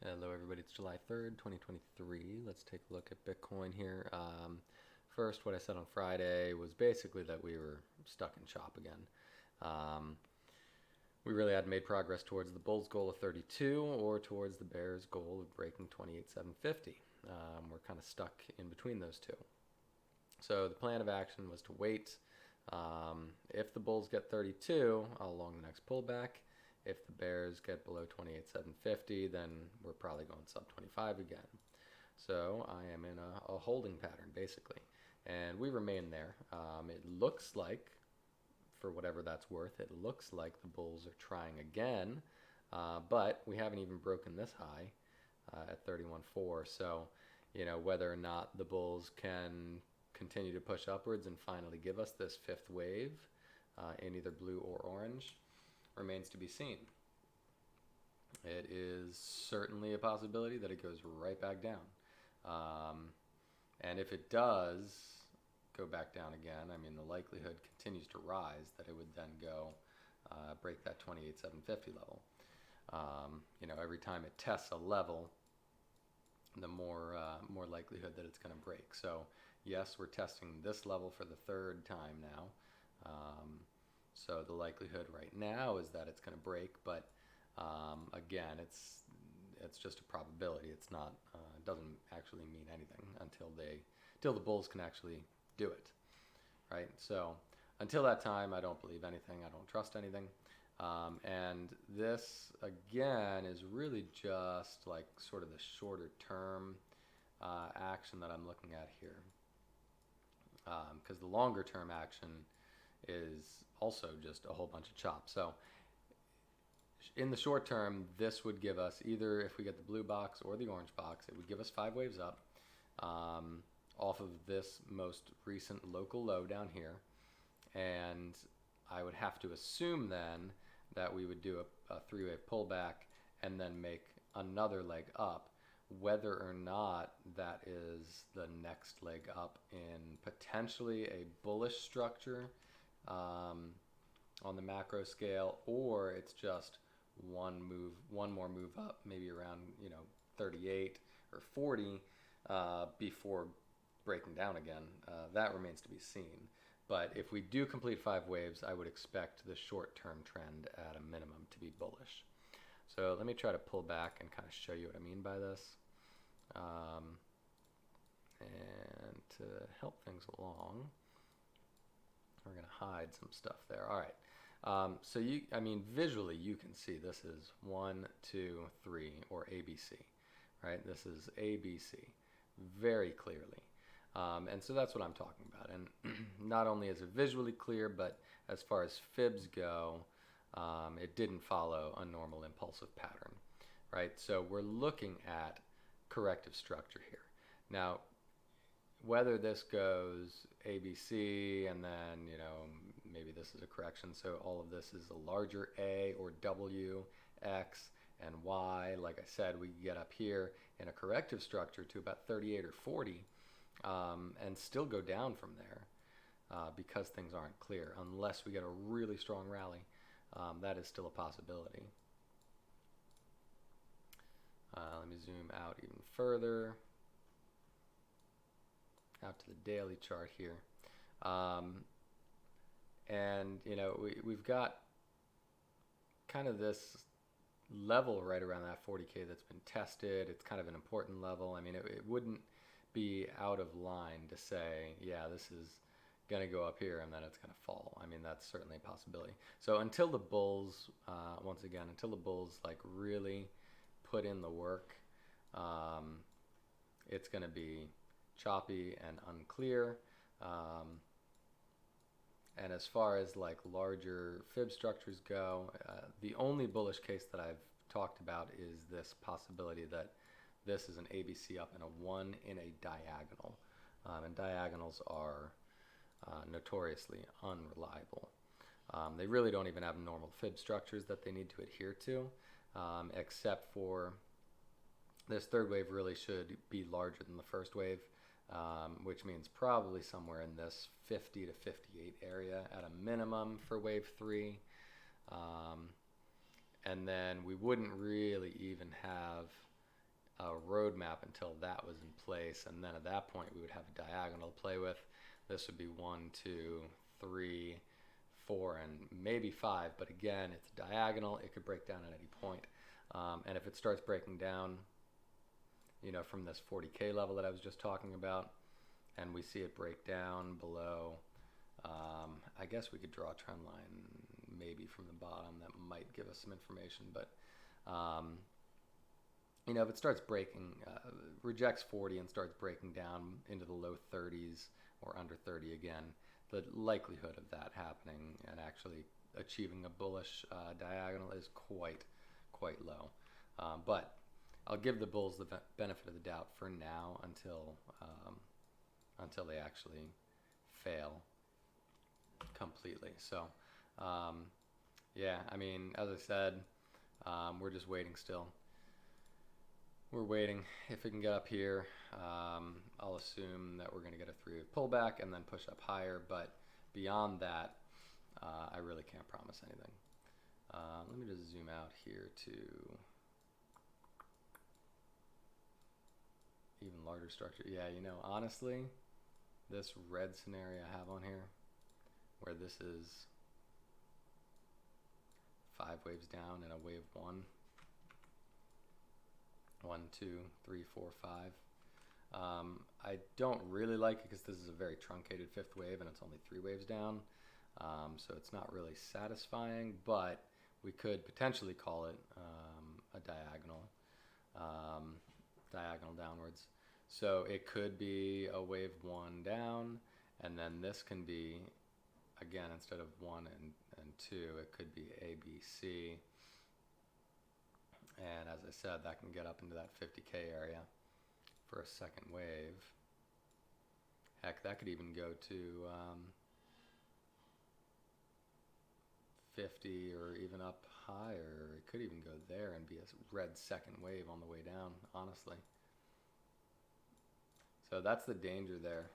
Hello everybody, it's July 3rd, 2023. Let's take a look at Bitcoin here. First, what I said on Friday was basically that we were stuck in chop again. We really hadn't made progress towards the bull's goal of 32 or towards the bear's goal of breaking 28,750. We're kind of stuck in between those two. So the plan of action was to wait. If the bulls get 32, I'll long the next pullback. If the bears get below 28,750, then we're probably going sub 25 again. So I am in a holding pattern basically, and we remain there. It looks like, for whatever that's worth, it looks like the bulls are trying again, but we haven't even broken this high at 31.4. So, whether or not the bulls can continue to push upwards and finally give us this fifth wave in either blue or orange remains to be seen. It is certainly a possibility that it goes right back down. And if it does go back down again, I mean, the likelihood continues to rise that it would then go break that 28,750 level. Every time it tests a level, the more likelihood that it's going to break. So yes, we're testing this level for the third time now. So the likelihood right now is that it's going to break, but again, it's just a probability. It's not. It doesn't actually mean anything until the bulls can actually do it, right? So until that time, I don't believe anything. I don't trust anything. And this again is really just like sort of the shorter term action that I'm looking at here, because the longer term action is also just a whole bunch of chop. So in the short term, this would give us, either if we get the blue box or the orange box, it would give us 5 waves up off of this most recent local low down here. And I would have to assume then that we would do a 3-wave pullback and then make another leg up. Whether or not that is the next leg up in potentially a bullish structure on the macro scale, or it's just one more move up, maybe around 38 or 40 before breaking down again. That remains to be seen. But if we do complete 5 waves, I would expect the short-term trend at a minimum to be bullish. So let me try to pull back and kind of show you what I mean by this. And to help things along, we're going to hide some stuff there. All right. So visually you can see this is 1, 2, 3, or ABC, right? This is ABC very clearly. And so that's what I'm talking about. And not only is it visually clear, but as far as fibs go, it didn't follow a normal impulsive pattern, right? So we're looking at corrective structure here. Now, whether this goes ABC and then, maybe this is a correction, so all of this is a larger A or W, X, and Y. Like I said, we get up here in a corrective structure to about 38 or 40 and still go down from there because things aren't clear. Unless we get a really strong rally, that is still a possibility. Let me zoom out even further, out to the daily chart here. And we've got kind of this level right around that 40K that's been tested. It's kind of an important level. I mean, it wouldn't be out of line to say, yeah, this is going to go up here and then it's going to fall. I mean, that's certainly a possibility. So until the bulls, once again, until the bulls like really put in the work, it's going to be choppy and unclear. And as far as like larger fib structures go, the only bullish case that I've talked about is this possibility that this is an ABC up and a 1 in a diagonal. And diagonals are notoriously unreliable. They really don't even have normal fib structures that they need to adhere to, except for this third wave really should be larger than the first wave, which means probably somewhere in this 50 to 58 area at a minimum for wave 3. And then we wouldn't really even have a roadmap until that was in place, and then at that point we would have a diagonal to play with. This would be 1, 2, 3, 4, and maybe 5, but again, it's a diagonal. It could break down at any point. And if it starts breaking down, you know, from this 40K level that I was just talking about, and we see it break down below, I guess we could draw a trend line maybe from the bottom. That might give us some information, but you know, if it starts breaking, rejects 40 and starts breaking down into the low 30s or under 30 again, the likelihood of that happening and actually achieving a bullish diagonal is quite low. But I'll give the bulls the benefit of the doubt for now until they actually fail completely. So yeah, I mean, as I said, we're just waiting still. We're waiting. If it can get up here, I'll assume that we're going to get a 3-wave pullback and then push up higher. But beyond that, I really can't promise anything. Let me just zoom out here to even larger structure. Yeah, you know, honestly, this red scenario I have on here, where this is 5 waves down and a wave 1. 1, 2, 3, 4, 5. I don't really like it because this is a very truncated 5th wave and it's only 3 waves down. So it's not really satisfying, but we could potentially call it a diagonal downwards. So it could be a wave 1 down, and then this can be, again, instead of 1 and 2, it could be A, B, C. And as I said, that can get up into that 50K area for a second wave. Heck, that could even go to 50 or even up higher. It could even go there and be a red second wave on the way down, honestly. So that's the danger there,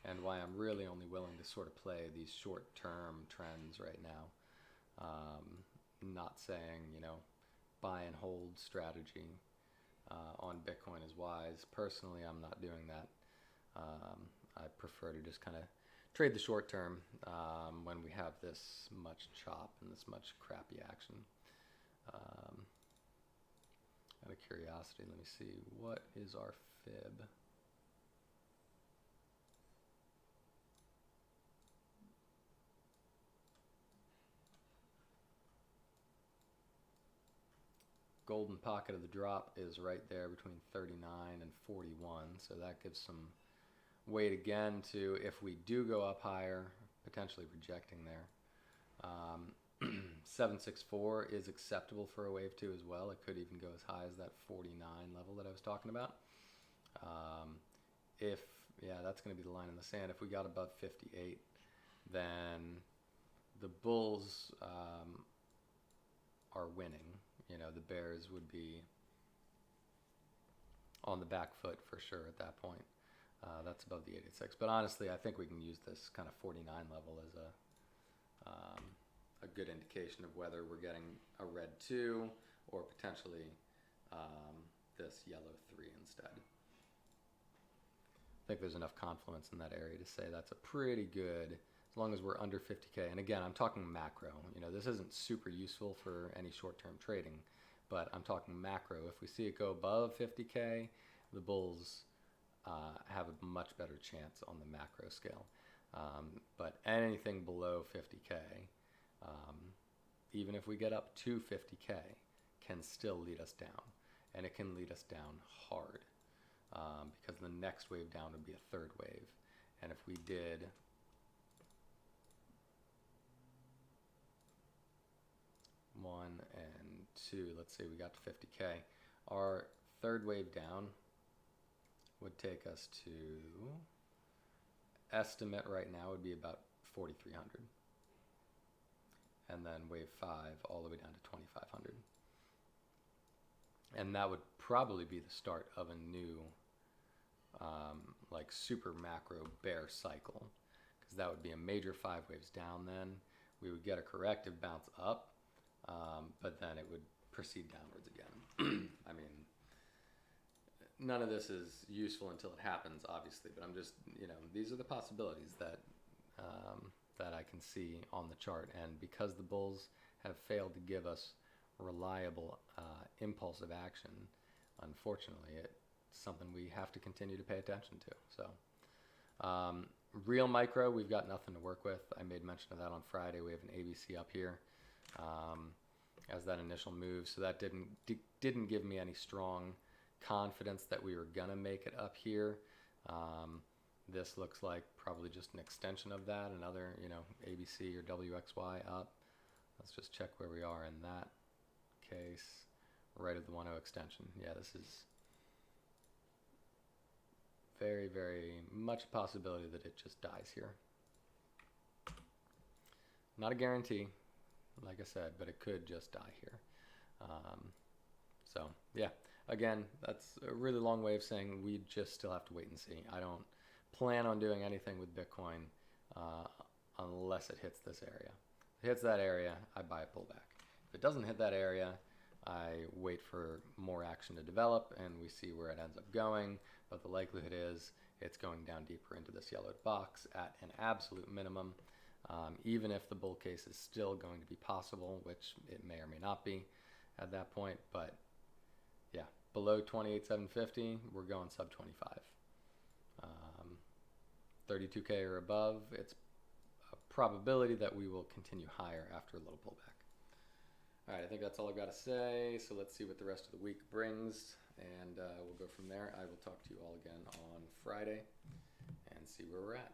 and why I'm really only willing to sort of play these short-term trends right now. Not saying, you know, buy and hold strategy on Bitcoin is wise. Personally, I'm not doing that. I prefer to just kind of trade the short term when we have this much chop and this much crappy action. Out of curiosity, let me see, what is our fib? Golden pocket of the drop is right there between 39 and 41, so that gives some weight again to, if we do go up higher, potentially rejecting there. 764 is acceptable for a wave 2 as well. It could even go as high as that 49 level that I was talking about. Yeah, that's going to be the line in the sand. If we got above 58, then the bulls are winning. You know, the bears would be on the back foot for sure at that point. That's above the 86. But honestly, I think we can use this kind of 49 level as a good indication of whether we're getting a red 2 or potentially this yellow 3 instead. I think there's enough confluence in that area to say that's a pretty good, as long as we're under 50K. And again, I'm talking macro. You know, this isn't super useful for any short-term trading, but I'm talking macro. If we see it go above 50K, the bulls have a much better chance on the macro scale. But anything below 50K, even if we get up to 50K, can still lead us down. And it can lead us down hard. Because the next wave down would be a third wave. And if we did 1 and 2, let's say we got to 50K, our third wave down would take us to, estimate right now would be about 4,300. And then wave 5 all the way down to 2,500. And that would probably be the start of a new like super macro bear cycle, because that would be a major 5 waves down. Then we would get a corrective bounce up, but then it would proceed downwards again. I mean, none of this is useful until it happens, obviously, but I'm just, these are the possibilities that that I can see on the chart. And because the bulls have failed to give us reliable impulsive action, unfortunately, it's something we have to continue to pay attention to. So real micro, we've got nothing to work with. I made mention of that on Friday. We have an ABC up here as that initial move, so that didn't give me any strong confidence that we were gonna make it up here. This looks like probably just an extension of that, another ABC or WXY up. Let's just check where we are in that case. Right at the 1.0 extension. Yeah, this is very, very much a possibility that it just dies here. Not a guarantee, like I said, but it could just die here. So yeah, again, that's a really long way of saying we just still have to wait and see. I don't plan on doing anything with Bitcoin unless it hits this area. If it hits that area, I buy a pullback. If it doesn't hit that area, I wait for more action to develop and we see where it ends up going. But the likelihood is it's going down deeper into this yellowed box at an absolute minimum, even if the bull case is still going to be possible, which it may or may not be at that point. But yeah, below 28,750, we're going sub 25. 32K or above, it's a probability that we will continue higher after a little pullback. All right, I think that's all I've got to say. So let's see what the rest of the week brings, and we'll go from there. I will talk to you all again on Friday and see where we're at.